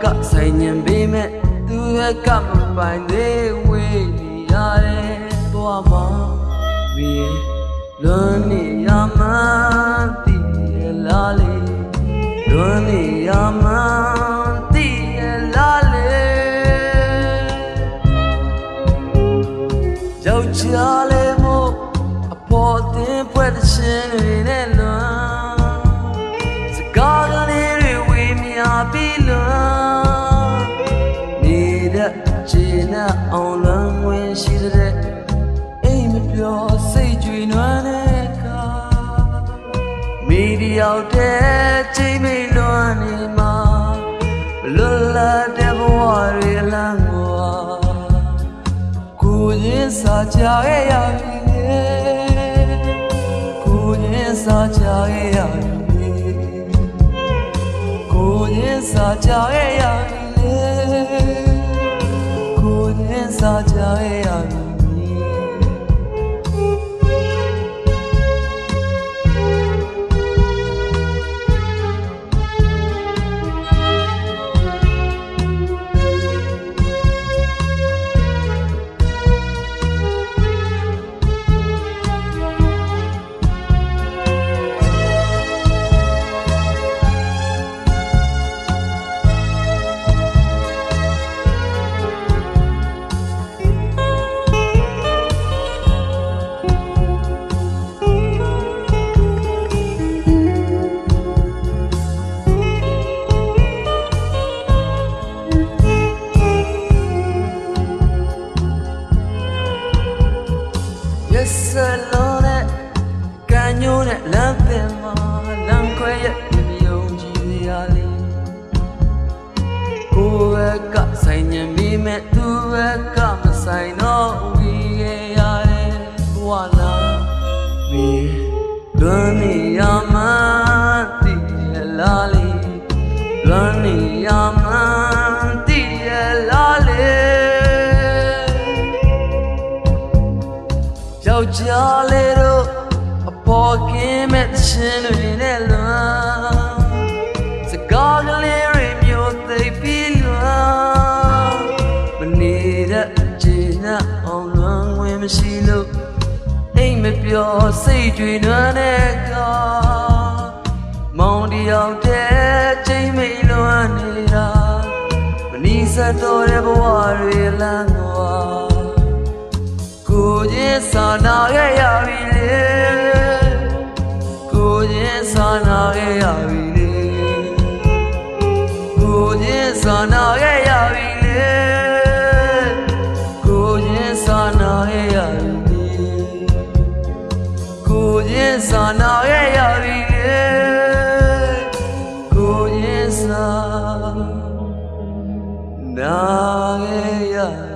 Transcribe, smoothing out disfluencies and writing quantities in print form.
ကဆိုင်ညင်ပေးမဲ့သူရဲ့ကမပိုင်သေးဝေးနေရတယ်သွားမှာမင်းလွန်နေရမှန်းသိရလားလေလွန်နေရမှန်းသိရလားလေယောက်ျားလေးမို့အပေါ်တင်ဖွဲ့တဲ့ရှင်တွေနဲ့လွန်စကားကလေးတွေဝေးမြပြီးလွန်နေတဲ့ခြေနဲ့အောင်လွန်ဝင်ရှိတဲ့အိမ်မပြောစိတ်ကြွေနွမ်းတဲ့ကမိဒီရောက်တဲ့ချိန်မိတ်လွန်နေမှာလွတ်လပ်တဲ့ဘဝတွေလမ်းကိုရင်စားကြရဲ့ရပြီကိုရင်စားကြရဲ့ရပြီကိုရင်စားကြရဲ့ရပြီကိုရင်စားကြရဲ့ရပြီဆလုံးနဲ့ကန်ညိုးနဲ့လမ်းပင်မှာလမ်းခွဲရဲ့ပြုံကြည့်ရလေကိုယ်ကဆိုင်ညင်ပြီးမဲ့သူကမဆိုင်တော့ဝီရရတယ်ဘဝလာမင်းလွန်နေရမှန်းသိရလားလေလွန်နေရမှန်းသိရလားလေယောက်ျားလေးတို့အပေါ်ကင်းမဲ့ရှင်တွေနဲ့လွန်စကားကလေးတွေမျိုးသိပြီးလွန်မနေတဲ့ခြေနဲ့အောင်လွန်ဝင်မရှိလို့အိမ်မပြောစိတ်ကြွေနွမ်းတဲ့ကမောင်တယောက်တည်းချိန်မိတ်လွန်နေတာမနီးစပ်တော့တဲ့ဘဝတွေလမ်းကိုရင်စာနာခဲ့ရပြီလေကိုရင်စာနာခဲ့ရပြီလေကိုရင်စာနာခဲ့ရပြီလေကိုရင်စာနာခဲ့ရပြီကိုရင်စာနာခဲ့ရပြီလေကိုရင်စာနာခဲ့ရ